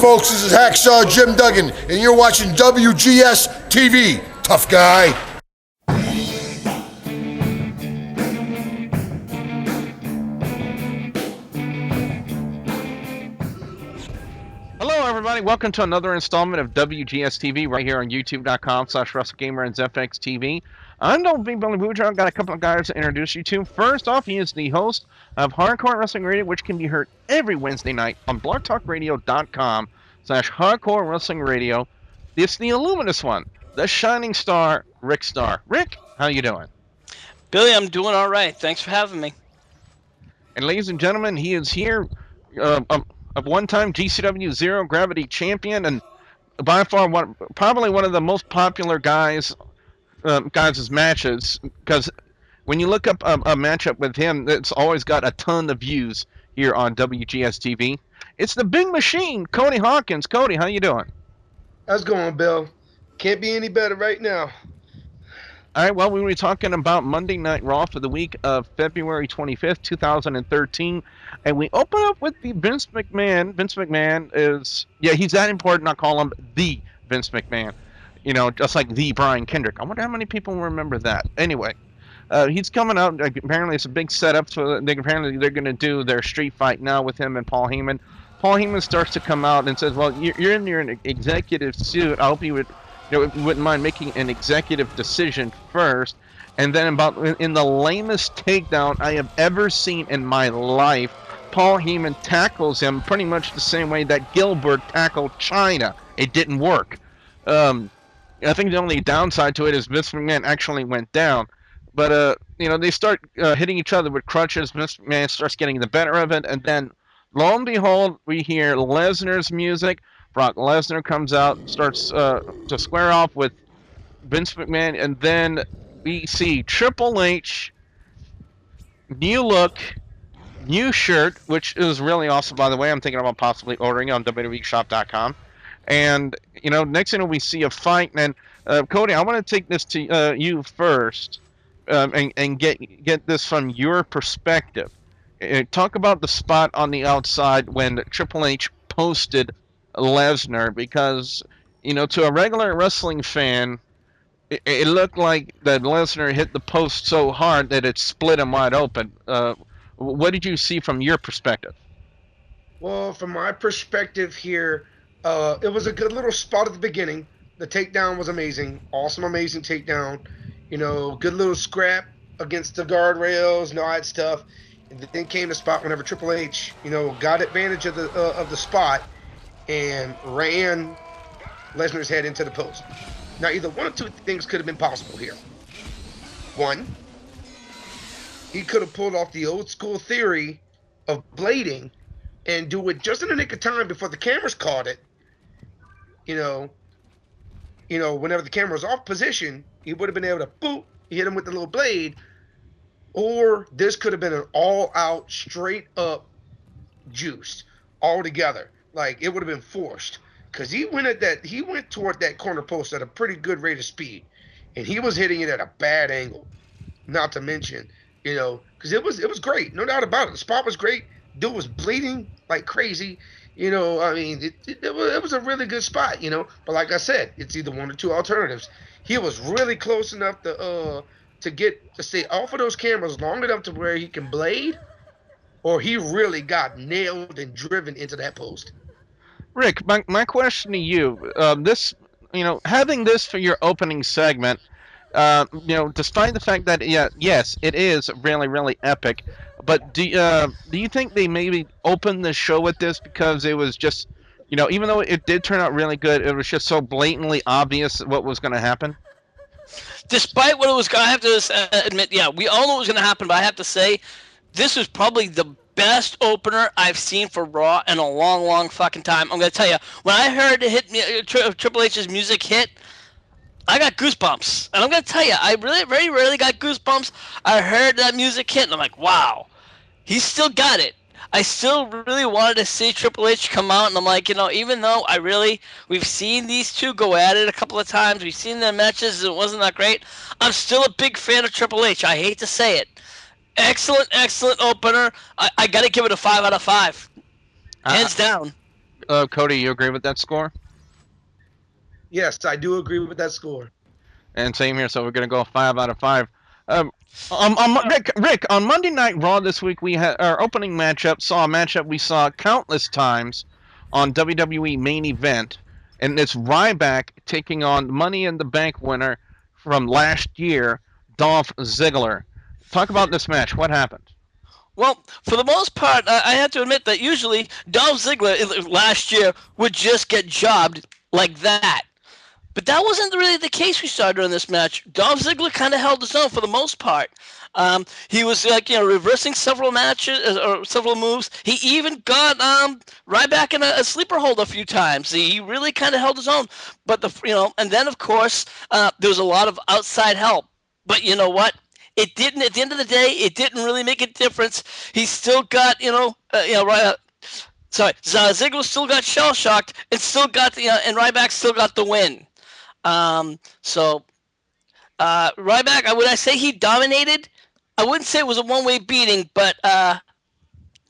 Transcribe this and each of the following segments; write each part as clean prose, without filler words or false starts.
folks, this is Hacksaw Jim Duggan, and you're watching WGS-TV. Tough guy. Hello, everybody. Welcome to another installment of WGS-TV right here on YouTube.com/WrestleGamer and ZFX-TV. I'm Don't Be Billy Boudreaux. I've got a couple of guys to introduce you to. First off, he is the host of Hardcore Wrestling Radio, which can be heard every Wednesday night on blogtalkradio.com/Hardcore Wrestling Radio. It's the illuminous one, the shining star, Rick Starr. Rick, how you doing? Billy, I'm doing all right. Thanks for having me. And ladies and gentlemen, he is here, a one-time GCW Zero Gravity champion, and by far probably one of the most popular guys' matches, because when you look up a matchup with him, it's always got a ton of views here on WGS TV. It's the big machine, Cody Hawkinz. Cody, how you doing? How's it going, Bill? Can't be any better right now. All right, well, we were talking about Monday Night Raw for the week of February 25th, 2013, and we open up with the Vince McMahon. Vince McMahon is, he's that important, I call him the Vince McMahon. You know, just like the Brian Kendrick. I wonder how many people remember that. Anyway, he's coming out. Apparently, it's a big setup. So apparently, they're going to do their street fight now with him and Paul Heyman. Paul Heyman starts to come out and says, "Well, you're in your executive suit. I hope you wouldn't mind making an executive decision first." And then in the lamest takedown I have ever seen in my life, Paul Heyman tackles him pretty much the same way that Gilbert tackled China. It didn't work. I think the only downside to it is Vince McMahon actually went down. But, they start hitting each other with crutches. Vince McMahon starts getting the better of it. And then, lo and behold, we hear Lesnar's music. Brock Lesnar comes out, starts to square off with Vince McMahon. And then we see Triple H, new look, new shirt, which is really awesome, by the way. I'm thinking about possibly ordering it on WWEshop.com. And, next thing we see a fight. And, Cody, I want to take this to you first and get this from your perspective. Talk about the spot on the outside when Triple H posted Lesnar, because, to a regular wrestling fan, it looked like that Lesnar hit the post so hard that it split him wide open. What did you see from your perspective? Well, from my perspective here, it was a good little spot at the beginning. The takedown was amazing. Awesome, amazing takedown. Good little scrap against the guardrails and all that stuff. And then came the spot whenever Triple H, got advantage of the spot and ran Lesnar's head into the post. Now, either one or two things could have been possible here. One, he could have pulled off the old school theory of blading and do it just in the nick of time before the cameras caught it. Whenever the camera was off position, he would have been able to boop, hit him with the little blade. Or this could have been an all-out, straight-up juiced altogether. Like, it would have been forced. Because he went toward that corner post at a pretty good rate of speed. And he was hitting it at a bad angle. Not to mention, because it was great. No doubt about it. The spot was great. Dude was bleeding like crazy. It was a really good spot, But like I said, it's either one or two alternatives. He was really close enough to stay off of those cameras long enough to where he can blade, or he really got nailed and driven into that post. Rick, my question to you, having this for your opening segment, despite the fact that, yes, it is really, really epic, but do you think they maybe opened the show with this because it was just, even though it did turn out really good, it was just so blatantly obvious what was going to happen? Despite what it was, I have to admit, we all know what was going to happen, but I have to say, this was probably the best opener I've seen for Raw in a long, long fucking time. I'm going to tell you, when I heard Triple H's music hit, I got goosebumps. And I'm going to tell you, I really, very rarely got goosebumps. I heard that music hit, and I'm like, wow, he's still got it. I still really wanted to see Triple H come out, and I'm like, even though we've seen these two go at it a couple of times, we've seen their matches, it wasn't that great, I'm still a big fan of Triple H. I hate to say it. Excellent opener. I got to give it a 5 out of 5. Hands down. Cody, you agree with that score? Yes, I do agree with that score. And same here, so we're going to go 5 out of 5. Rick, on Monday Night Raw this week, we had our opening matchup, saw a matchup we saw countless times on WWE Main Event, and it's Ryback taking on Money in the Bank winner from last year, Dolph Ziggler. Talk about this match. What happened? Well, for the most part, I have to admit that usually Dolph Ziggler last year would just get jobbed like that. But that wasn't really the case we saw during this match. Dolph Ziggler kind of held his own for the most part. He was reversing several matches or several moves. He even got Ryback in a sleeper hold a few times. He really kind of held his own. But and then of course there was a lot of outside help. But you know what? It didn't. At the end of the day, it didn't really make a difference. He still got Ziggler still got shell shocked and still got and Ryback still got the win. Ryback, would I say he dominated? I wouldn't say it was a one-way beating, but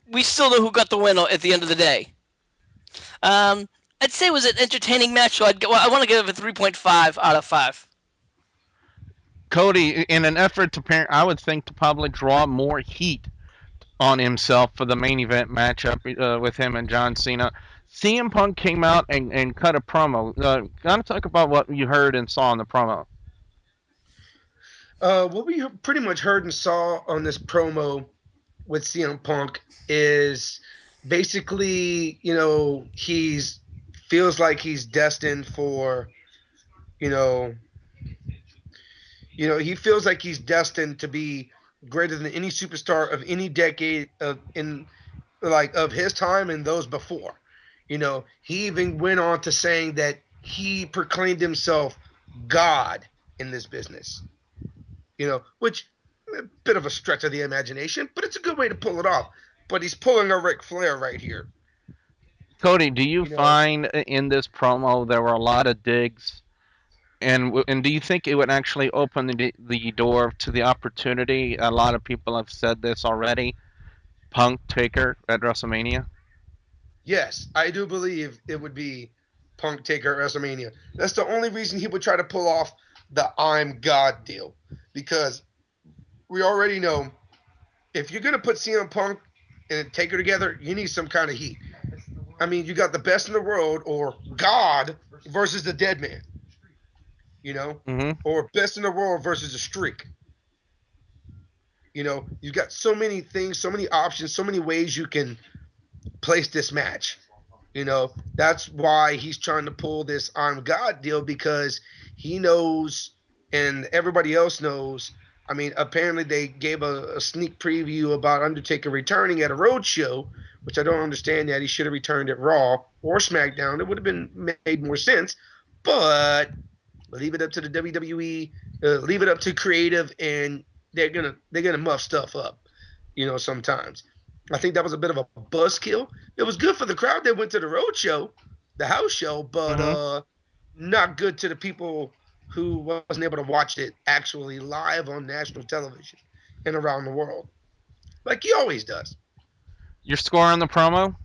we still know who got the win at the end of the day. I'd say it was an entertaining match, so I want to give it a 3.5 out of 5. Cody, in an effort to I would think to probably draw more heat on himself for the main event matchup with him and John Cena. CM Punk came out and cut a promo. Gotta talk about what you heard and saw in the promo. What we pretty much heard and saw on this promo with CM Punk is basically, he's feels like he's destined for, he feels like he's destined to be greater than any superstar of any decade of his time and those before. He even went on to saying that he proclaimed himself God in this business. Which a bit of a stretch of the imagination, but it's a good way to pull it off. But he's pulling a Ric Flair right here. Cody, do you find in this promo there were a lot of digs? And do you think it would actually open the door to the opportunity? A lot of people have said this already. Punk Taker at WrestleMania? Yes, I do believe it would be Punk Taker at WrestleMania. That's the only reason he would try to pull off the I'm God deal. Because we already know if you're going to put CM Punk and Taker together, you need some kind of heat. I mean, you got the best in the world or God versus the dead man. Or best in the world versus a streak. You've got so many things, so many options, so many ways you can place this match. That's why he's trying to pull this I'm God deal, because he knows and everybody else knows. I mean, apparently they gave a sneak preview about Undertaker returning at a road show, which I don't understand that. He should have returned at Raw or SmackDown. It would have been made more sense, but leave it up to the WWE, leave it up to creative, and they're gonna muff stuff up, sometimes. I think that was a bit of a buzzkill. It was good for the crowd that went to the road show, the house show, but not good to the people who wasn't able to watch it actually live on national television and around the world, like he always does. Your score on the promo?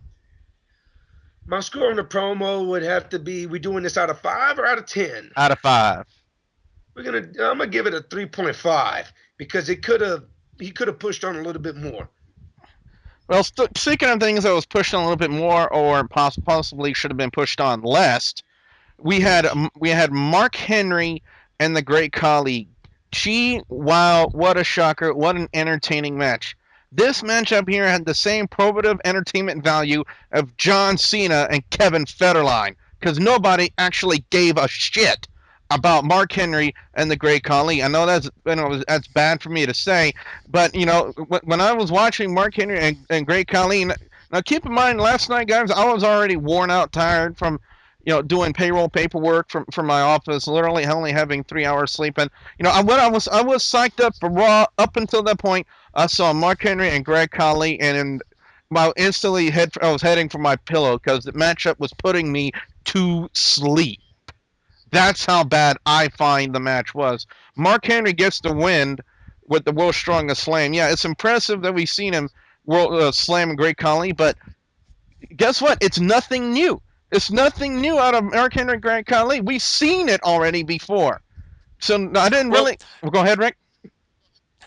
My score on the promo would have to be, we doing this out of 5 or out of 10? Out of 5. I'm gonna give it a 3.5 because he could have pushed on a little bit more. Well, speaking of things that was pushed on a little bit more, or possibly should have been pushed on less, we had Mark Henry and the Great Khali. Wow, what a shocker! What an entertaining match. This matchup here had the same probative entertainment value of John Cena and Kevin Federline, because nobody actually gave a shit about Mark Henry and the Great Khali. I know that's bad for me to say, but when I was watching Mark Henry and Great Khali, now keep in mind, last night, guys, I was already worn out, tired from doing payroll paperwork from my office, literally only having 3 hours sleep. And I was psyched up for Raw up until that point. I saw Mark Henry and Great Khali, and I instantly I was heading for my pillow because the matchup was putting me to sleep. That's how bad I find the match was. Mark Henry gets the win with the World's Strongest Slam. Yeah, it's impressive that we've seen him slam Great Khali, but guess what? It's nothing new. It's nothing new out of Mark Henry and Grant Khali. We've seen it already before. So I didn't Well, really. Well, go ahead, Rick.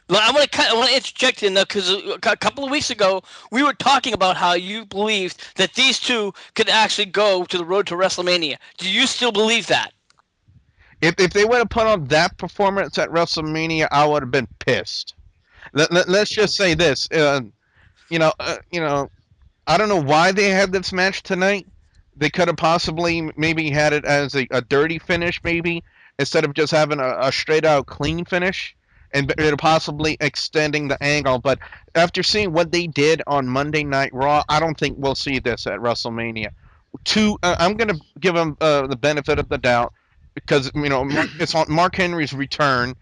I want to interject in there because a couple of weeks ago we were talking about how you believed that these two could actually go to the road to WrestleMania. Do you still believe that? If they would have put on that performance at WrestleMania, I would have been pissed. Let's just say this. You know, I don't know why they had this match tonight. They could have possibly maybe had it as a dirty finish, maybe instead of just having a straight out clean finish, and it possibly extending the angle. But after seeing what they did on Monday Night Raw, I don't think we'll see this at WrestleMania. I'm gonna give them the benefit of the doubt because it's on Mark Henry's return.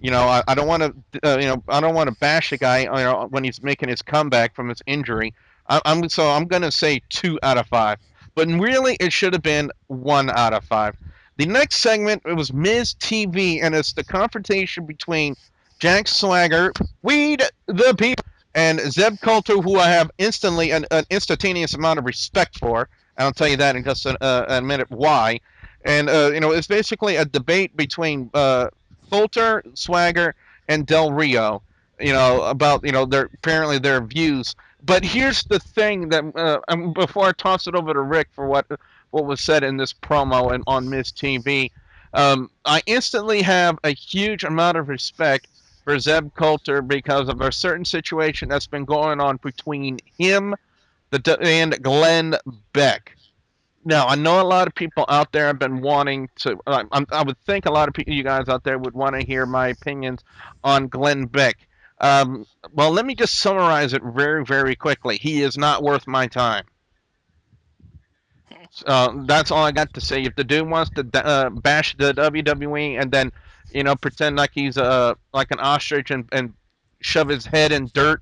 I don't want to I don't want to bash the guy when he's making his comeback from his injury. I'm gonna say 2 out of 5, but really it should have been 1 out of 5. The next segment it was Miz TV, and it's the confrontation between Jack Swagger, the people, and Zeb Coulter, who I have an instantaneous amount of respect for. And I'll tell you that in just a minute why. And it's basically a debate between Coulter, Swagger, and Del Rio. About their views. But here's the thing that before I toss it over to Rick for what was said in this promo and on Miz TV, I instantly have a huge amount of respect for Zeb Coulter because of a certain situation that's been going on between him and Glenn Beck. Now, I know a lot of people out there have been wanting to. I would think a lot of people, you guys out there, would want to hear my opinions on Glenn Beck. Well, let me just summarize it very, very quickly. He is not worth my time. That's all I got to say. If the dude wants to bash the WWE and then, pretend like he's like an ostrich and shove his head in dirt,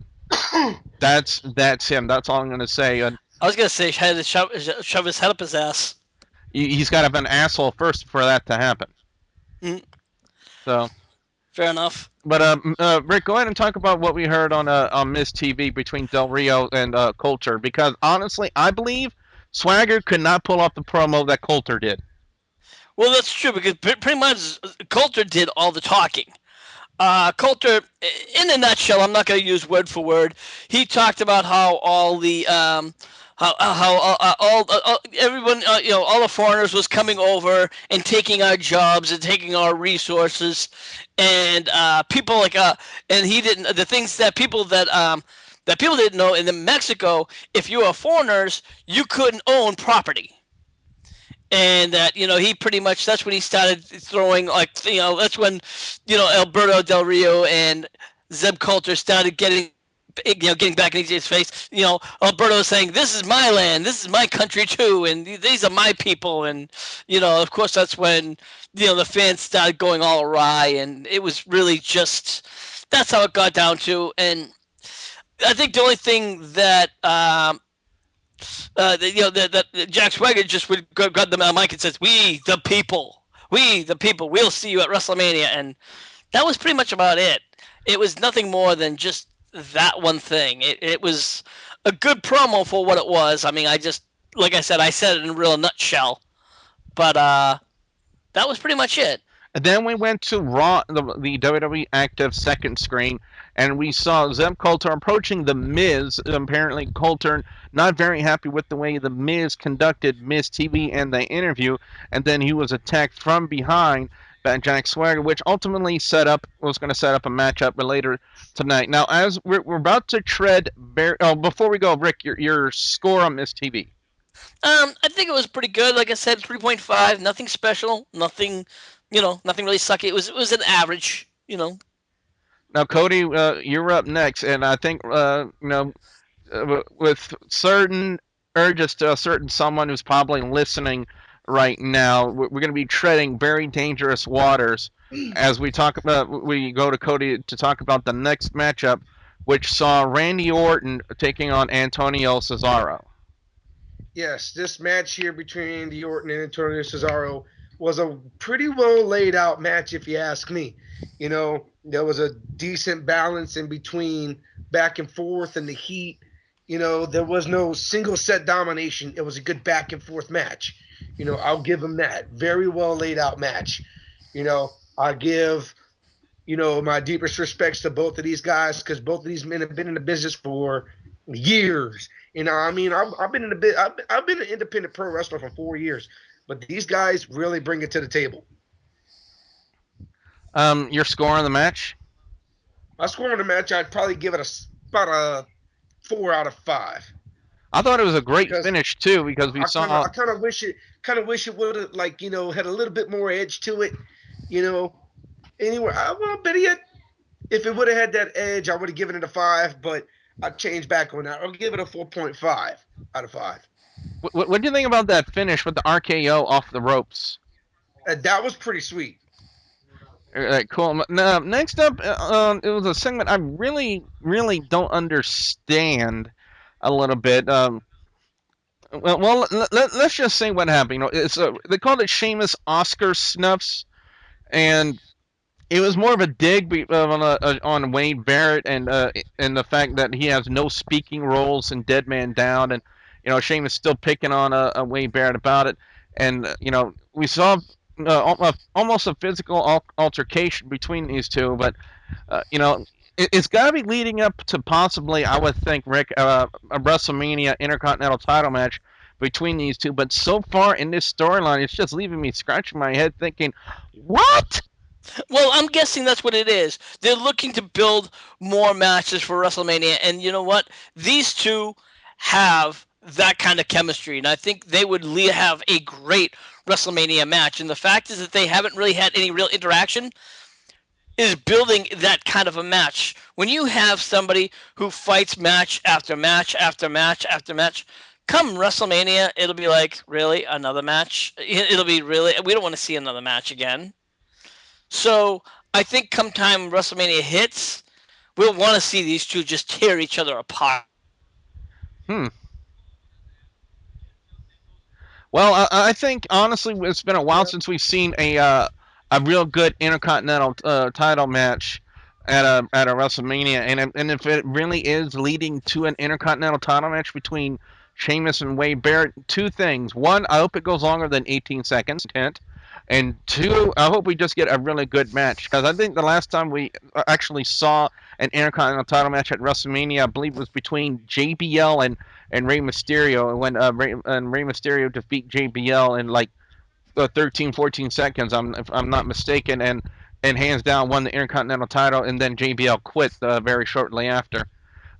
that's him. That's all I'm gonna say. I was gonna say shove his head up his ass. He's got to have an asshole first for that to happen. Mm, So, fair enough. but Rick, go ahead and talk about what we heard on Miss TV between Del Rio and Coulter, because honestly, I believe Swagger could not pull off the promo that Coulter did. Well, that's true because pretty much Coulter did all the talking. Coulter, in a nutshell, I'm not going to use word for word. He talked about how all the all everyone all the foreigners was coming over and taking our jobs and taking our resources, and people and he didn't the things that people didn't know in Mexico, if you were foreigners, you couldn't own property. And that he pretty much that's when he started throwing that's when Alberto Del Rio and Zeb Coulter started getting back in his face. Alberto saying, "This is my land, this is my country too, and these are my people." And of course, that's when the fans started going all awry, and it was really just that's how it got down to. And I think the only thing that that Jack Swagger just would grab the mic and says, we the people, we'll see you at WrestleMania," and that was pretty much about it. It was nothing more than just that one thing. It was a good promo for what it was. I mean, like I said it in a real nutshell, but that was pretty much it. And then we went to Raw, the WWE Active second screen, and we saw Zeb Coulter approaching The Miz. Apparently, Coulter not very happy with the way The Miz conducted Miz TV and the interview, and then he was attacked from behind by Jack Swagger, which ultimately was going to set up a matchup later tonight. Now, as we're about to tread, before we go, Rick, your score on Miz TV. I think it was pretty good. Like I said, 3.5. Nothing special. Nothing, nothing really sucky. It was an average. Now, Cody, you're up next, and I think with certain urges to a certain someone who's probably listening right now, we're going to be treading very dangerous waters as we go to Cody to talk about the next matchup, which saw Randy Orton taking on Antonio Cesaro. Yes, this match here between Randy Orton and Antonio Cesaro was a pretty well laid out match, if you ask me. There was a decent balance in between back and forth and the heat. There was no single set domination. It was a good back and forth match. I'll give them that. Very well laid out match. I give my deepest respects to both of these guys because both of these men have been in the business for years. I mean, I've been in the bit. I've been an independent pro wrestler for 4 years, but these guys really bring it to the table. Your score on the match? My score on the match, I'd probably give it about a 4 out of 5. I thought it was a great Because finish too, because we saw. I kind of wish it would have had a little bit more edge to it. Anyway, better yet, if it would have had that edge, I would have given it a 5. But I'd change back on that. I'll give it a 4.5 out of 5. What do you think about that finish with the RKO off the ropes? That was pretty sweet. Cool. Now, next up, it was a segment I really, really don't understand a little bit. Let's just say what happened. It's they called it Sheamus Oscar Snuffs, and it was more of a dig on Wade Barrett and the fact that he has no speaking roles in Dead Man Down, and Sheamus still picking on Wade Barrett about it, and we saw almost a physical altercation between these two, but it's got to be leading up to possibly, I would think, Rick, a WrestleMania Intercontinental title match between these two. But so far in this storyline, it's just leaving me scratching my head thinking, what? Well, I'm guessing that's what it is. They're looking to build more matches for WrestleMania, and you know what? These two have that kind of chemistry, and I think they would have a great WrestleMania match. And the fact is that they haven't really had any real interaction is building that kind of a match. When you have somebody who fights match after match after match after match, come WrestleMania, it'll be like, really? Another match? It'll be really, we don't want to see another match again. So I think come time WrestleMania hits, we'll want to see these two just tear each other apart. Well, I think honestly it's been a while since we've seen a real good Intercontinental title match at a WrestleMania, and if it really is leading to an Intercontinental title match between Sheamus and Wade Barrett, two things: one, I hope it goes longer than 18 seconds, and two, I hope we just get a really good match, because I think the last time we actually saw an Intercontinental title match at WrestleMania, I believe, was between JBL and Rey Mysterio, when Rey Mysterio defeat JBL in like 13, 14 seconds, if I'm not mistaken, and hands down won the Intercontinental title, and then JBL quit very shortly after.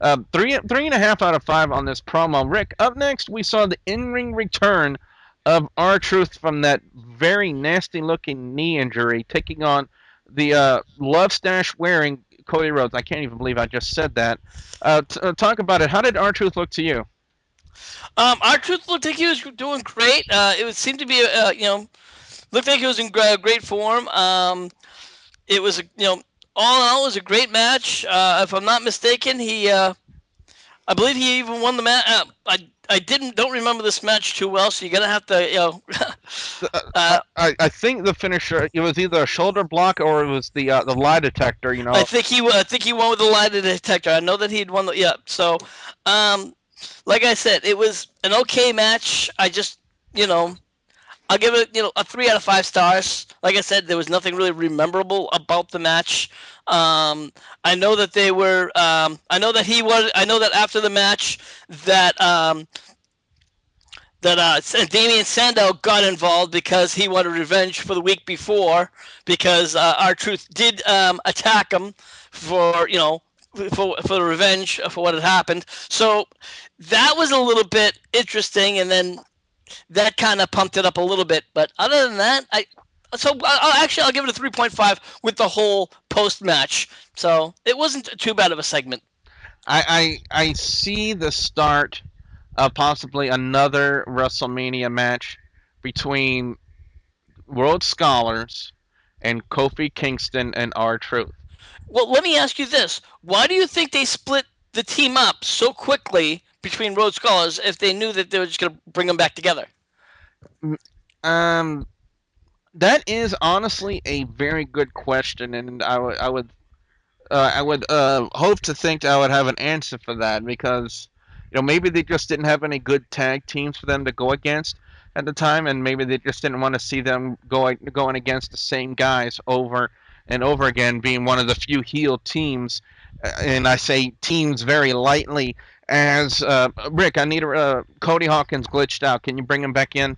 3.5 out of 5 on this promo. Rick, up next, we saw the in-ring return of R-Truth from that very nasty-looking knee injury, taking on the Love Stash wearing Cody Rhodes. I can't even believe I just said that. Talk about it. How did R-Truth look to you? R-Truth looked like he was doing great. It seemed to be, looked like he was in great form. It was, all in all, it was a great match. If I'm not mistaken, I believe he even won the match. I don't remember this match too well, so you're gonna have to, I think the finisher, it was either a shoulder block or it was the lie detector. I think he won with the lie detector. I know that he'd won the So, like I said, it was an okay match. I just, I'll give it, a 3 out of 5 stars. Like I said, there was nothing really memorable about the match. I know that they were. I know that after the match, that Damian Sandow got involved because he wanted revenge for the week before, because R-Truth did attack him for the revenge for what had happened. So that was a little bit interesting, and then that kind of pumped it up a little bit. But other than that, I'll give it a 3.5 with the whole post match. So it wasn't too bad of a segment. I see the start of possibly another WrestleMania match between World Scholars and Kofi Kingston and R-Truth. Well, let me ask you this: why do you think they split the team up so quickly between Road Scholars if they knew that they were just going to bring them back together? That is honestly a very good question, and I would hope to think I would have an answer for that, because maybe they just didn't have any good tag teams for them to go against at the time, and maybe they just didn't want to see them going against the same guys over and over again, being one of the few heel teams, and I say teams very lightly. As Rick, I need Cody Hawkins glitched out. Can you bring him back in?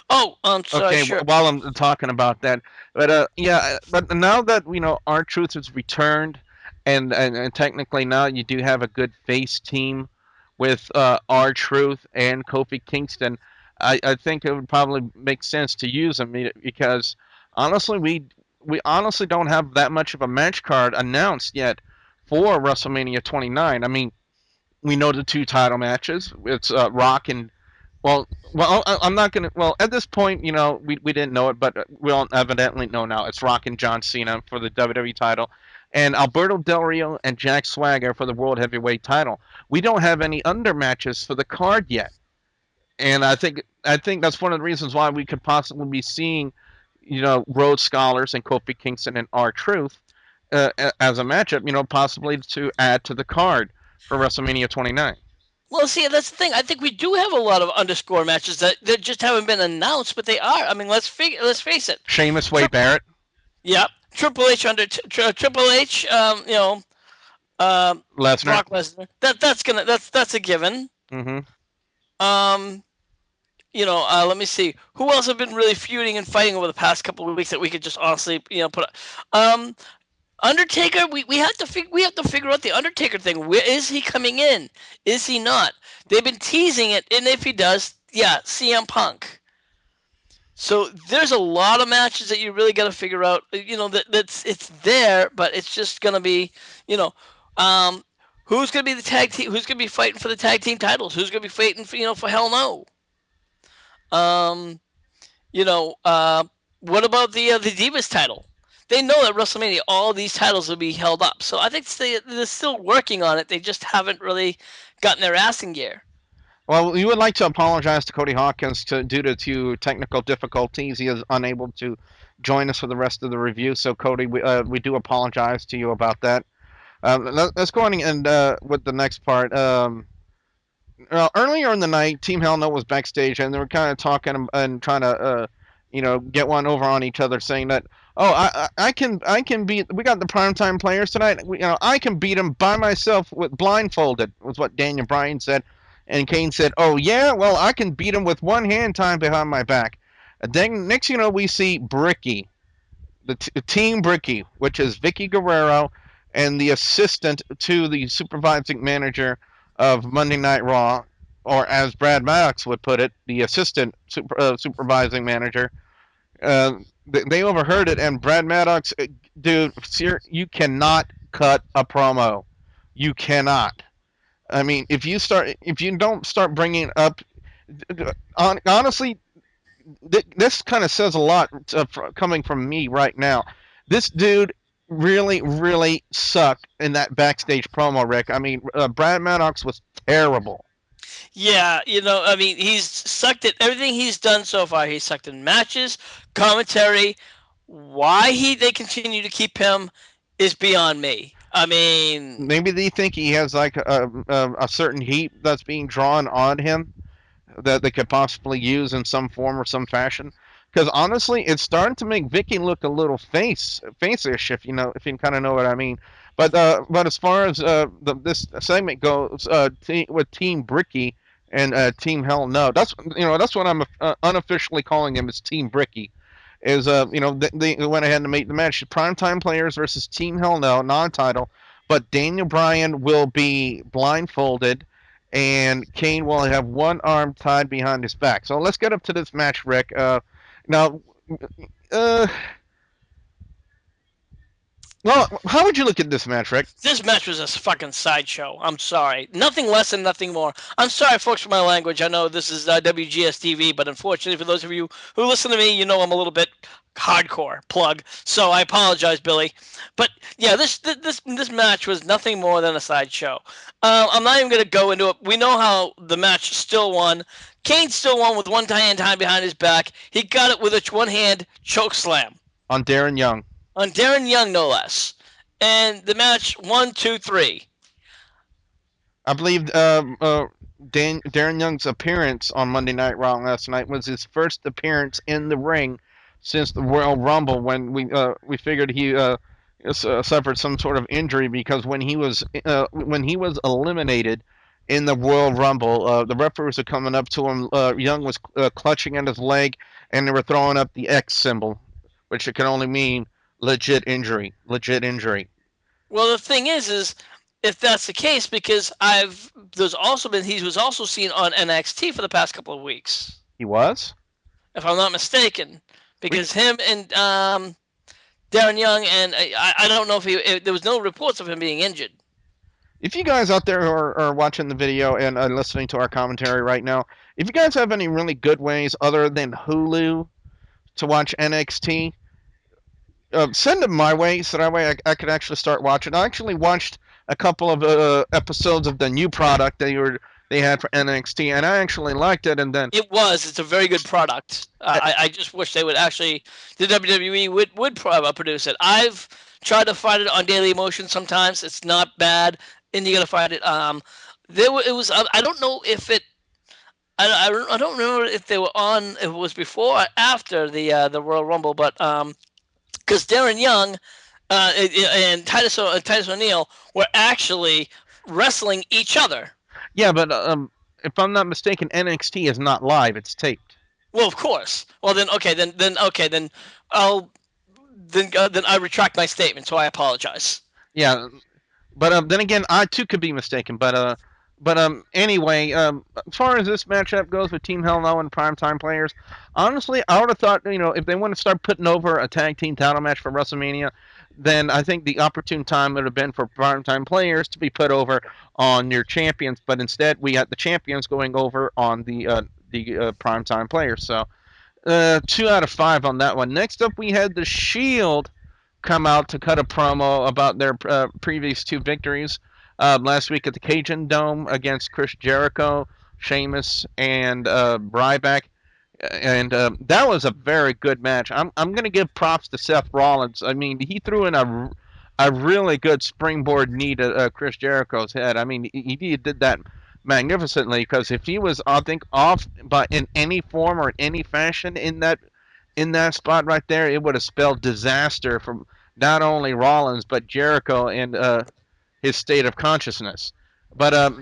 Oh, sorry, Okay, sure. while I'm talking about that, but yeah, but now that our truth has returned, and technically now you do have a good face team with our truth and Kofi Kingston, I think it would probably make sense to use them because honestly, we honestly don't have that much of a match card announced yet for WrestleMania 29. I mean, we know the two title matches. It's Rock and I'm not gonna. Well, at this point, we didn't know it, but we all evidently know now. It's Rock and John Cena for the WWE title, and Alberto Del Rio and Jack Swagger for the World Heavyweight title. We don't have any under matches for the card yet, and I think that's one of the reasons why we could possibly be seeing, Rhodes Scholars and Kofi Kingston and R Truth as a matchup. Possibly to add to the card for WrestleMania 29. Well, see, that's the thing. I think we do have a lot of underscore matches that just haven't been announced, but they are. I mean, let's face it. Sheamus, Wade Tri- Barrett, yep, Triple H under Triple H. Lesnar. Brock Lesnar. That's a given. Hmm. Um, let me see who else have been really feuding and fighting over the past couple of weeks that we could just honestly, put. Undertaker, we have to figure out the Undertaker thing. Where is he coming in? Is he not? They've been teasing it, and if he does, yeah, CM Punk. So there's a lot of matches that you really got to figure out. That's it's there, but it's just gonna be, who's gonna be the tag team? Who's gonna be fighting for the tag team titles? Who's gonna be fighting for Hell No? Um, you know, uh, what about the Divas title? They know at WrestleMania all these titles will be held up, so I think they're still working on it. They just haven't really gotten their ass in gear. Well, we would like to apologize to Cody Hawkins due to technical difficulties. He is unable to join us for the rest of the review. So, Cody, we do apologize to you about that. Let's go on and with the next part. Earlier in the night, Team Hell No was backstage, and they were kind of talking and trying to, get one over on each other, saying that, oh, I can beat. We got the primetime players tonight. I can beat them by myself with blindfolded. Was what Daniel Bryan said, and Kane said, oh yeah, well I can beat him with one hand tied behind my back. And then next, we see Bricky, the Team Bricky, which is Vicky Guerrero and the assistant to the supervising manager of Monday Night Raw, or as Brad Maddox would put it, the assistant supervising manager. Uh, they overheard it, and Brad Maddox, dude, you cannot cut a promo. You cannot. I mean, if you don't start bringing up, honestly, this kind of says a lot coming from me right now. This dude really, really sucked in that backstage promo, Rick. I mean, Brad Maddox was terrible. Yeah, I mean, he's sucked at everything he's done so far. He's sucked in matches, commentary. Why they continue to keep him is beyond me. I mean, Maybe they think he has like a certain heat that's being drawn on him that they could possibly use in some form or some fashion. Because honestly, it's starting to make Vicky look a little face-ish, if you kind of know what I mean. But as far as this segment goes, with Team Bricky and Team Hell No, that's what I'm unofficially calling him, is Team Bricky. Is they went ahead and made the match primetime players versus Team Hell No, non-title, but Daniel Bryan will be blindfolded and Kane will have one arm tied behind his back. So let's get up to this match, Rick. Now, uh, well, how would you look at this match, Rick? this match was a fucking sideshow. I'm sorry. Nothing less and nothing more. I'm sorry, folks, for my language. I know this is WGS-TV, but unfortunately, for those of you who listen to me, I'm a little bit hardcore plug. So I apologize, Billy. But yeah, this match was nothing more than a sideshow. I'm not even going to go into it. We know how the match still won. Kane still won with one hand tied behind his back. He got it with a one-hand choke slam. On Darren Young. On Darren Young, no less. And the match 1, 2, 3. I believe Darren Young's appearance on Monday Night Raw last night was his first appearance in the ring since the Royal Rumble, when we figured he suffered some sort of injury, because when he was eliminated in the Royal Rumble, the referees were coming up to him. Young was clutching at his leg, and they were throwing up the X symbol, which it can only mean legit injury. Legit injury. Well, the thing is if that's the case, because there's also been he was also seen on NXT for the past couple of weeks, He was. if I'm not mistaken, because him and Darren Young, and I don't know if there was no reports of him being injured. If you guys out there are watching the video and listening to our commentary right now, if you guys have any really good ways other than Hulu to watch NXT, send them my way, so that way I could actually start watching. I actually watched a couple of episodes of the new product they had for NXT, and I actually liked it. And then It's a very good product. I just wish they would actually, the WWE would produce it. I've tried to find it on Daily Motion sometimes. It's not bad, and you gotta find it. It was. I don't know if it. I don't remember if they were on. If it was before or after the Royal Rumble, but because Darren Young and Titus O'Neil were actually wrestling each other. yeah, but if I'm not mistaken, NXT is not live; it's taped. Well, of course. Well, then okay, then I'll then I retract my statement. So I apologize. Yeah, but then again, I too could be mistaken. But anyway, as far as this matchup goes with Team Hell No and Primetime Players, honestly, I would have thought, if they want to start putting over a tag team title match for WrestleMania, then I think the opportune time would have been for Primetime Players to be put over on your champions. But instead, we got the champions going over on the Primetime Players. So 2 out of 5 on that one. Next up, we had the Shield come out to cut a promo about their previous 2 victories last week at the Cajun Dome against Chris Jericho, Sheamus, and Ryback. And that was a very good match. I'm going to give props to Seth Rollins. I mean, he threw in a really good springboard knee to Chris Jericho's head. I mean, he did that magnificently, because if he was, I think, off but in any form or in any fashion in that spot right there, it would have spelled disaster for not only Rollins but Jericho and his state of consciousness. But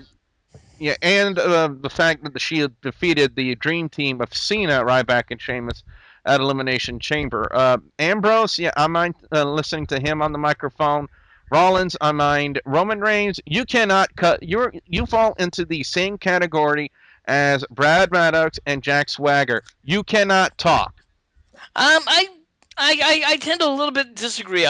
yeah, and the fact that the Shield defeated the Dream Team of Cena, Ryback, and Sheamus at Elimination Chamber. Ambrose, yeah, I mind listening to him on the microphone. Rollins, I mind. Roman Reigns, you cannot cut. You fall into the same category as Brad Maddox and Jack Swagger. You cannot talk. I tend to a little bit disagree.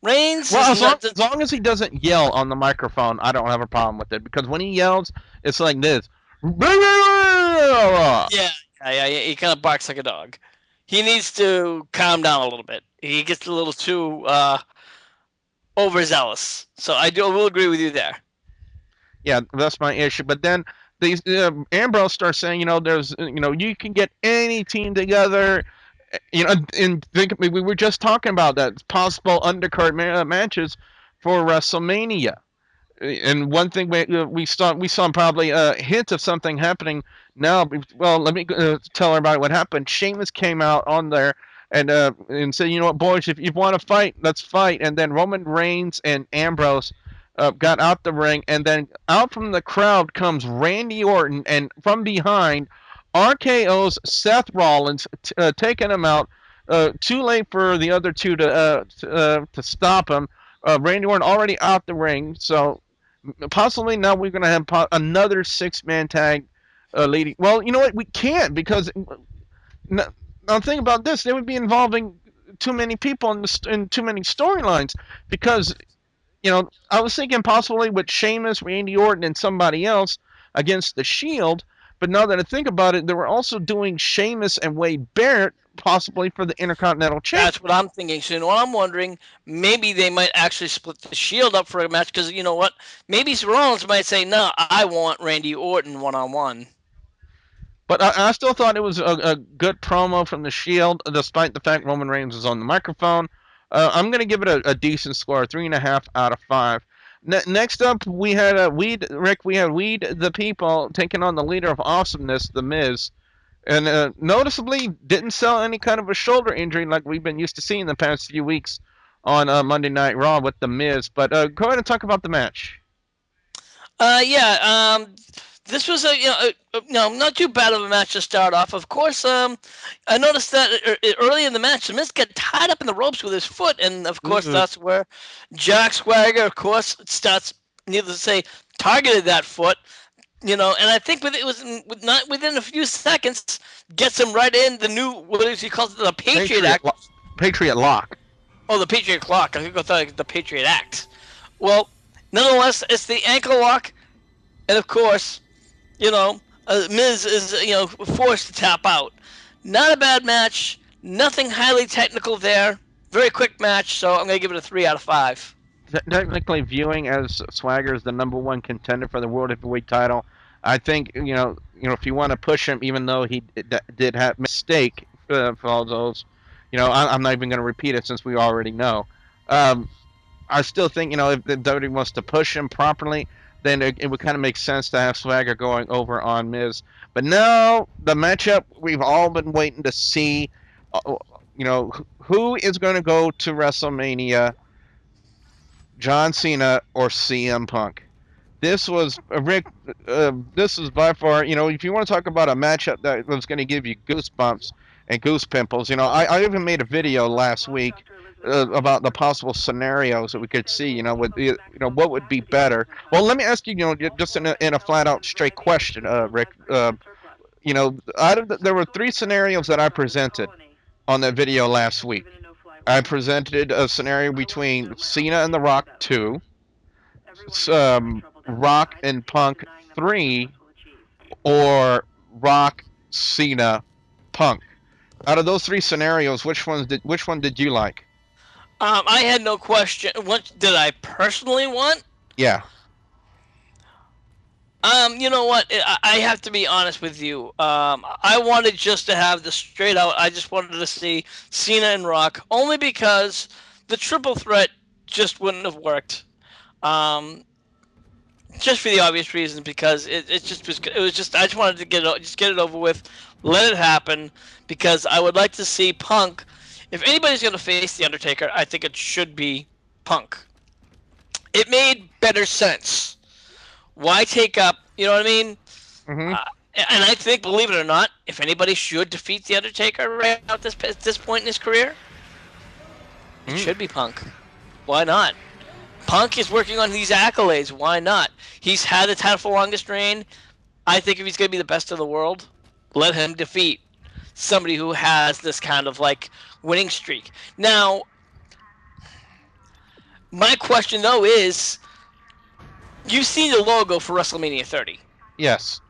Reigns. Well, as long as he doesn't yell on the microphone, I don't have a problem with it. Because when he yells, it's like this. Yeah. He kind of barks like a dog. He needs to calm down a little bit. He gets a little too overzealous. So I will agree with you there. Yeah, that's my issue. But then Ambrose starts saying, there's, you can get any team together. And we were just talking about that possible undercard matches for WrestleMania. And one thing we saw probably a hint of something happening now. Well, let me tell everybody what happened. Sheamus came out on there and said, what, boys, if you want to fight, let's fight. And then Roman Reigns and Ambrose got out the ring, and then out from the crowd comes Randy Orton, and from behind, RKO's Seth Rollins, taking him out. Too late for the other two to stop him. Randy Orton already out the ring, so possibly now we're going to have another 6-man tag leading. Well, you know what? We can't, because now think about this. They would be involving too many people in too many storylines, because I was thinking possibly with Sheamus, Randy Orton, and somebody else against the Shield. But now that I think about it, they were also doing Sheamus and Wade Barrett possibly for the Intercontinental Championship. That's what I'm thinking. So what I'm wondering, maybe they might actually split the Shield up for a match, because you know what? Maybe Rollins might say, no, I want Randy Orton one-on-one. But I still thought it was a good promo from the Shield, despite the fact Roman Reigns was on the microphone. I'm going to give it a decent score, 3.5 out of 5. Next up, we had Rick. We had Weed the People taking on the leader of Awesomeness, The Miz, and noticeably didn't sell any kind of a shoulder injury like we've been used to seeing the past few weeks on Monday Night Raw with The Miz. But go ahead and talk about the match. Yeah. This was not too bad of a match to start off. Of course, I noticed that early in the match, the Miz got tied up in the ropes with his foot, and of course that's where Jack Swagger, of course, starts, needless to say, targeted that foot. And I think not within a few seconds, gets him right in the new, what is he calls it, the Patriot Act. Patriot Lock. Oh, the Patriot Clock. I think I thought the Patriot Act. Well, nonetheless, it's the ankle lock, and of course, Miz is forced to tap out. Not a bad match. Nothing highly technical there. Very quick match. So I'm gonna give it a 3 out of 5. Technically, viewing as Swagger is the #1 contender for the World Heavyweight title, I think if you want to push him, even though he did have mistake for all those, I'm not even going to repeat it since we already know. I still think if the WWE wants to push him properly, then it would kind of make sense to have Swagger going over on Miz. But now the matchup we've all been waiting to see, who is going to go to WrestleMania, John Cena or CM Punk? This was Rick. This is by far, if you want to talk about a matchup that was going to give you goosebumps and goose pimples, I even made a video last week about the possible scenarios that we could see. What would be better. Well, let me ask you, just in a flat out straight question, Rick. There were 3 scenarios that I presented on that video last week. I presented a scenario between Cena and The Rock 2, Rock and Punk 3, or Rock, Cena, Punk. Out of those 3 scenarios, which one did you like? I had no question. What did I personally want? Yeah. You know what? I have to be honest with you. I wanted just to have the straight out. I just wanted to see Cena and Rock, only because the triple threat just wouldn't have worked. Just for the obvious reasons, because it was just I just wanted to get it over with, let it happen, because I would like to see Punk. If anybody's going to face the Undertaker, I think it should be Punk. It made better sense. Why take up? You know what I mean? Mm-hmm. And I think, believe it or not, if anybody should defeat the Undertaker right at this point in his career, it should be Punk. Why not? Punk is working on these accolades. Why not? He's had the title for the longest reign. I think if he's going to be the best in the world, let him defeat somebody who has this kind of winning streak. Now, my question though is, you've seen the logo for WrestleMania 30. Yes.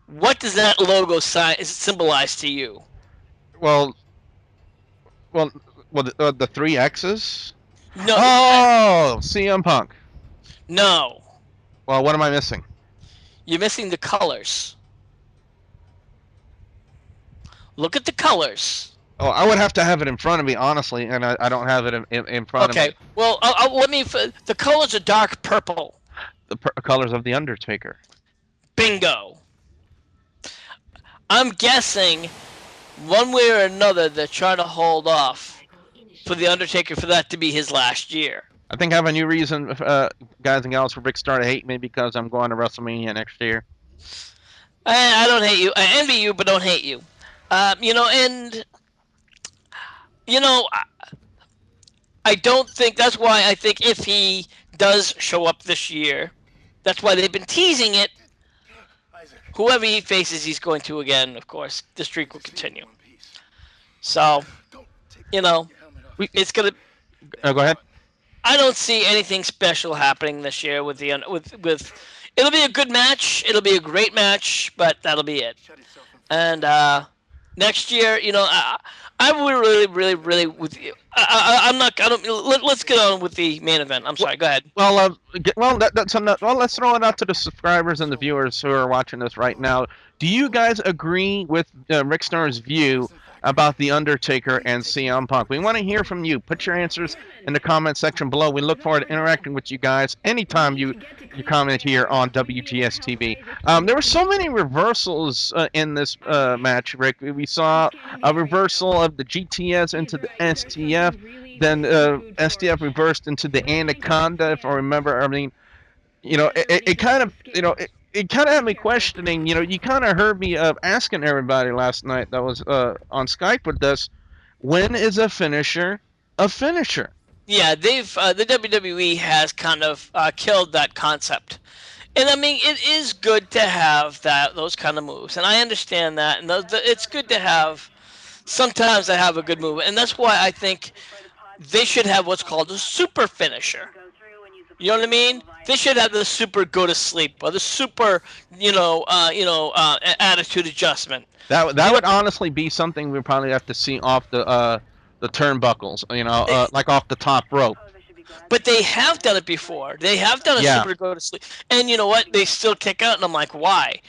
What does that logo symbolize to you? Well, the 3 X's. No. Oh, CM Punk. No. Well, what am I missing? You're missing the colors. Look at the colors. Oh, I would have to have it in front of me, honestly, and I don't have it in front of me. Okay. Well, the colors are dark purple. The colors of the Undertaker. Bingo. I'm guessing, one way or another, they're trying to hold off for the Undertaker for that to be his last year. I think I have a new reason, guys and gals, for Rick Starr to hate me, because I'm going to WrestleMania next year. I don't hate you. I envy you, but don't hate you. I don't think, that's why I think if he does show up this year, that's why they've been teasing it. Whoever he faces, he's going to again, of course. The streak will continue. So, it's going to... Go ahead. I don't see anything special happening this year with it'll be a good match, it'll be a great match, but that'll be it. And next year, I would really with you. Let's get on with the main event. I'm sorry, go ahead. Let's throw it out to the subscribers and the viewers who are watching this right now. Do you guys agree with Rick Starr's view about The Undertaker and CM Punk. We want to hear from you. Put your answers in the comment section below. We look forward to interacting with you guys anytime you comment here on WGS TV. There were so many reversals in this match, Rick. We saw a reversal of the GTS into the STF. Then STF reversed into the Anaconda, if I remember. I mean, it kind of, it kind of had me questioning. You kind of heard me asking everybody last night that was on Skype with us, when is a finisher a finisher? Yeah, they've the WWE has kind of killed that concept. And I mean, it is good to have those kind of moves, and I understand that, and it's good to have. Sometimes I have a good move, and that's why I think they should have what's called a super finisher. You know what I mean? They should have the super go to sleep or the super, attitude adjustment. That would honestly be something we probably have to see off the turnbuckles, like off the top rope. But they have done it before. They have done a Yeah. super go to sleep, and you know what? They still kick out, and I'm like, why?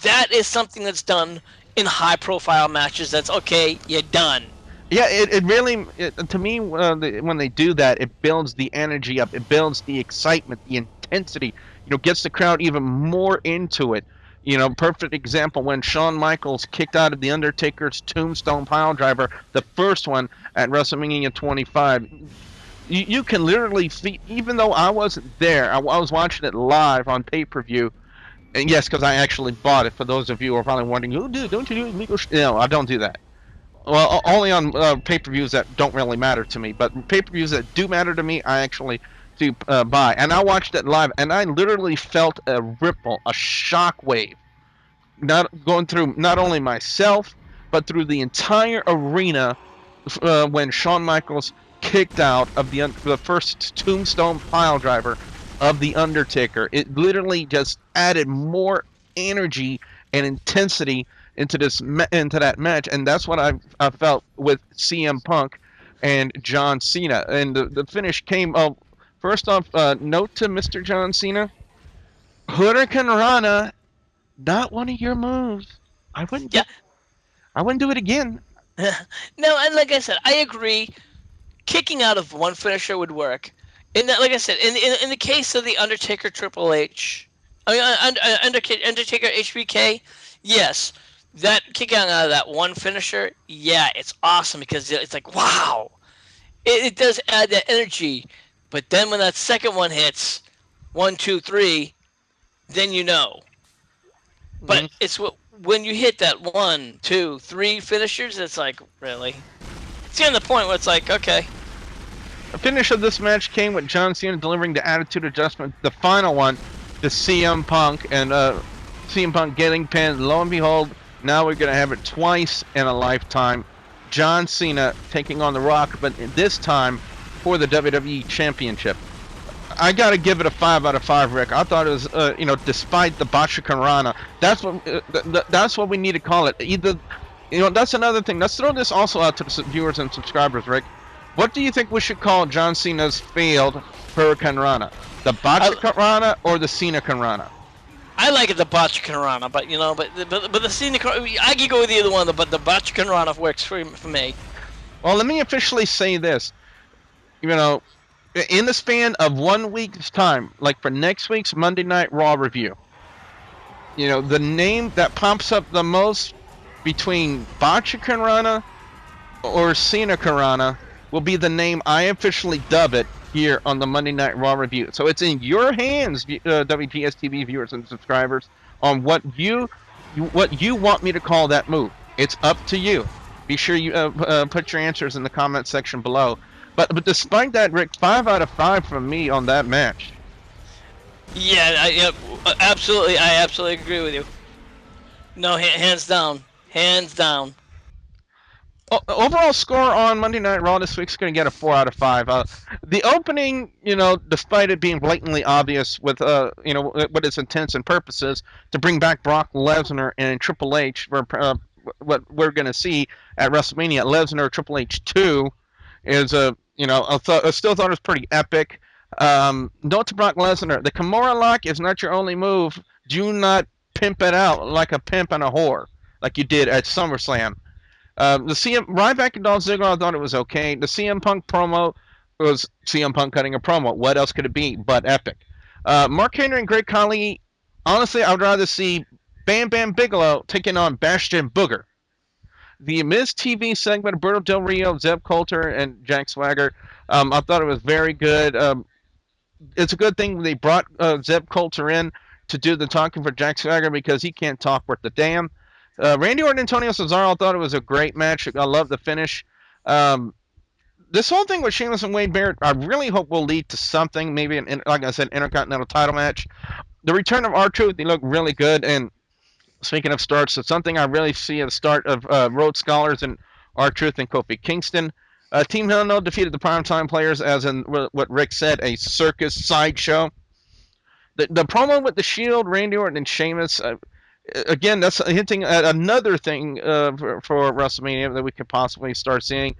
That is something that's done in high profile matches. That's okay. You're done. Yeah, it really, to me, when they do that, it builds the energy up. It builds the excitement, the intensity. Gets the crowd even more into it. Perfect example when Shawn Michaels kicked out of the Undertaker's Tombstone Piledriver, the first one at WrestleMania 25. You can literally see, even though I wasn't there, I was watching it live on pay-per-view. And yes, because I actually bought it. For those of you who are probably wondering, don't you do illegal? No, I don't do that. Well, only on pay-per-views that don't really matter to me. But pay-per-views that do matter to me, I actually do buy. And I watched it live, and I literally felt a ripple, a shock wave, not going through not only myself, but through the entire arena when Shawn Michaels kicked out of the first Tombstone Piledriver of The Undertaker. It literally just added more energy and intensity into that match, and that's what I felt with CM Punk and John Cena. And the finish came. First off, note to Mr. John Cena: Hurricane Rana, not one of your moves. I wouldn't. Yeah. I wouldn't do it again. No, and like I said, I agree. Kicking out of one finisher would work. In that, like I said, in the case of the Undertaker Triple H, I mean Undertaker HBK, yes, that kicking out of that one finisher, yeah, it's awesome because it's like wow, it does add that energy. But then when that second one hits, 1, 2, 3, then you know. But it's when you hit that 1, 2, 3 finishers, it's like really. It's getting to the point where it's like okay. The finish of this match came with John Cena delivering the Attitude Adjustment, the final one, to CM Punk, and CM Punk getting pinned. Lo and behold, now we're going to have it twice in a lifetime. John Cena taking on The Rock, but this time for the WWE Championship. I got to give it a 5 out of 5, Rick. I thought it was, despite the Bachakarana, that's what we need to call it. Either, that's another thing. Let's throw this also out to the viewers and subscribers, Rick. What do you think we should call John Cena's failed Hurricane Rana? The Bachakarana or the Cena Karana? I like it the Bachakarana, but the Cena, I can go with either one, but the Bachakarana works for me. Well, let me officially say this. In the span of 1 week's time, like for next week's Monday Night Raw review, the name that pops up the most between Bachakarana or Cena Karana will be the name I officially dub it here on the Monday Night Raw review. So it's in your hands, WGS-TV viewers and subscribers, on what you want me to call that move. It's up to you. Be sure you put your answers in the comment section below. But despite that, Rick, 5 out of 5 from me on that match. Yeah, absolutely. I absolutely agree with you. No, hands down. Hands down. Overall score on Monday Night Raw this week is going to get a 4 out of 5. The opening, despite it being blatantly obvious with what its intents and purposes to bring back Brock Lesnar and Triple H, what we're going to see at WrestleMania, Lesnar Triple H 2 is I still thought it was pretty epic. Note to Brock Lesnar: the Kimura lock is not your only move. Do not pimp it out like a pimp and a whore, like you did at SummerSlam. The CM Ryback and Dolph Ziggler, I thought it was okay. The CM Punk promo was CM Punk cutting a promo. What else could it be but epic? Mark Henry and Great Khali. Honestly, I would rather see Bam Bam Bigelow taking on Bastion Booger. The Miz TV segment, Roberto Del Rio, Zeb Coulter, and Jack Swagger. I thought it was very good. It's a good thing they brought Zeb Coulter in to do the talking for Jack Swagger because he can't talk worth the damn. Randy Orton and Antonio Cesaro, I thought it was a great match. I love the finish. This whole thing with Sheamus and Wade Barrett, I really hope will lead to something. Maybe, like I said, Intercontinental title match. The return of R-Truth, he looked really good. And speaking of starts, it's something I really see at the start of Road Scholars and R-Truth and Kofi Kingston. Team Hell No defeated the Primetime Players as in what Rick said, a circus sideshow. The promo with the Shield, Randy Orton, and Sheamus, again, that's hinting at another thing for WrestleMania that we could possibly start seeing.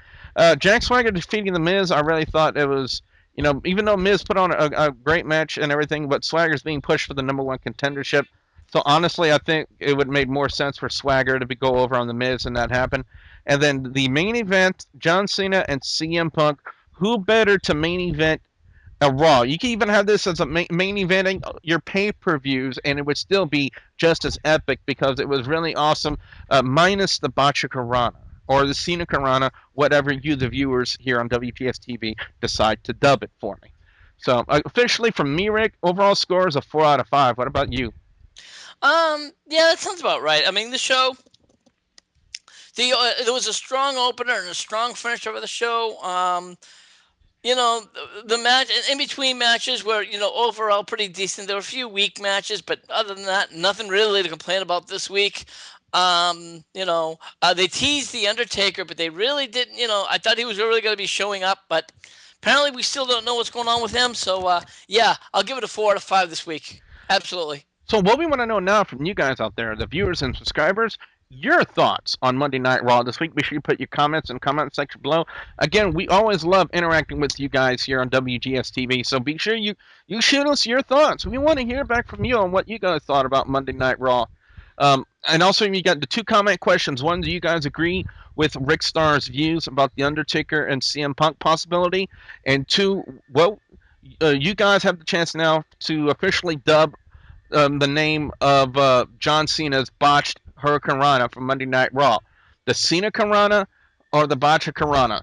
Jack Swagger defeating The Miz, I really thought it was, even though Miz put on a great match and everything, but Swagger's being pushed for the #1 contendership. So honestly, I think it would make more sense for Swagger to go over on The Miz and that happen. And then the main event, John Cena and CM Punk. Who better to main event a Raw? You can even have this as a main eventing your pay-per-views, and it would still be just as epic because it was really awesome, minus the Botcha Karana or the Cena Karana, whatever you, the viewers here on WGS-TV, decide to dub it for me. So officially from me, Rick, overall score is a 4 out of 5. What about you? Yeah, that sounds about right. I mean, the show, there was a strong opener and a strong finish over the show. The match in between matches were, overall pretty decent. There were a few weak matches, but other than that, nothing really to complain about this week. They teased The Undertaker, but they really didn't, I thought he was really going to be showing up, but apparently we still don't know what's going on with him. So, yeah, I'll give it a 4 out of 5 this week. Absolutely. So what we want to know now from you guys out there, the viewers and subscribers, your thoughts on Monday Night Raw this week. Be sure you put your comments in the comment section below. Again, we always love interacting with you guys here on WGS-TV, so be sure you shoot us your thoughts. We want to hear back from you on what you guys thought about Monday Night Raw. And also, you got the 2 comment questions. One, do you guys agree with Rick Starr's views about The Undertaker and CM Punk possibility? And 2, well, you guys have the chance now to officially dub the name of John Cena's botched Hurricane Rana from Monday Night Raw. The Cena Karana or the Botcha Karana.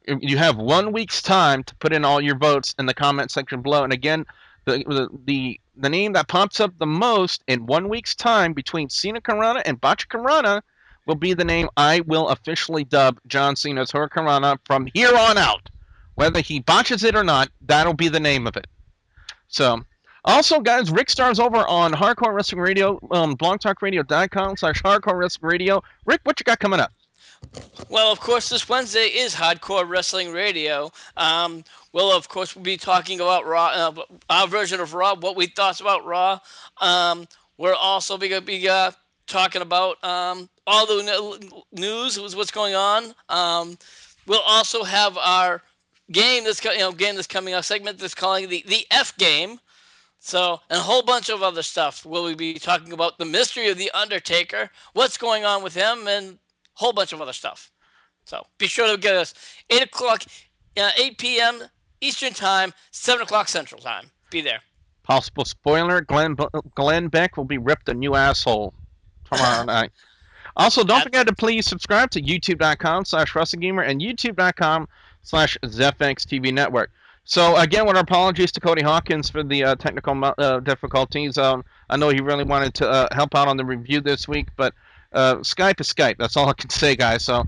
You have 1 week's time to put in all your votes in the comment section below. And again, the name that pops up the most in 1 week's time between Cena Karana and Botcha Karana will be the name I will officially dub John Cena's Hurricane Rana from here on out. Whether he botches it or not, that'll be the name of it. So, also, guys, Rick Starr's over on Hardcore Wrestling Radio, blogtalkradio.com/Hardcore Wrestling Radio. Rick, what you got coming up? Well, of course, this Wednesday is Hardcore Wrestling Radio. We'll, of course, be talking about Raw, our version of Raw, what we thought about Raw. We're also going to be talking about all the news, what's going on. We'll also have our game that's coming up, segment that's calling the F game. So, and a whole bunch of other stuff. We'll be talking about the mystery of The Undertaker, what's going on with him, and a whole bunch of other stuff. So, be sure to get us 8 p.m. Eastern Time, 7 o'clock Central Time. Be there. Possible spoiler, Glenn Beck will be ripped a new asshole tomorrow night. Also, don't forget to please subscribe to youtube.com/WrestlingGamer and youtube.com/ZFXTV Network. So, again, with our apologies to Cody Hawkinz for the technical difficulties. I know he really wanted to help out on the review this week, but Skype is Skype. That's all I can say, guys. So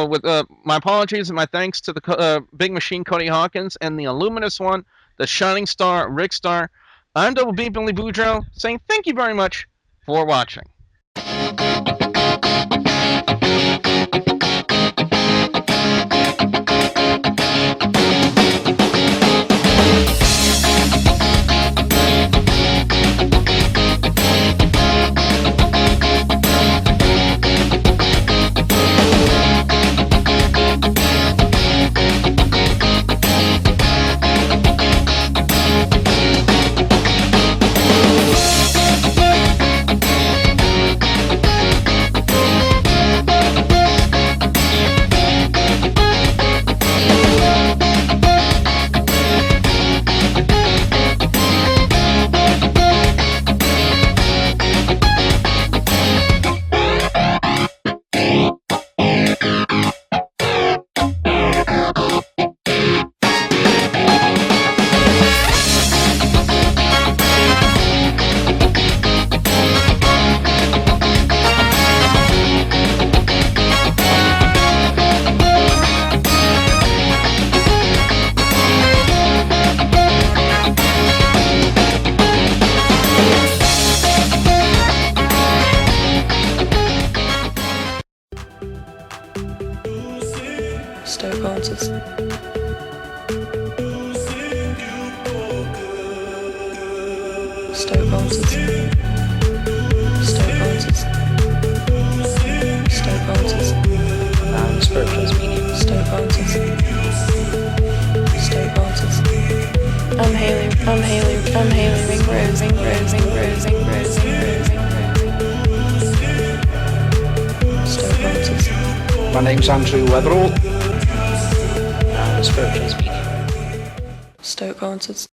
with my apologies and my thanks to the Big Machine Cody Hawkinz and the Illuminous One, the Shining Star, Rick Starr, I'm Double B Billy Boudreaux, saying thank you very much for watching. Stoke Volters. Stoke Volters. Stoke Volters. Spirituals medium. Stoke Volters. Stoke Volters. I'm Haley, ring rose, ring rose, ring rose, ring rose, ring rose, ring rose. Stoke Volters. My name's Andrew Weatherall. Spirituals medium. Stoke Volters.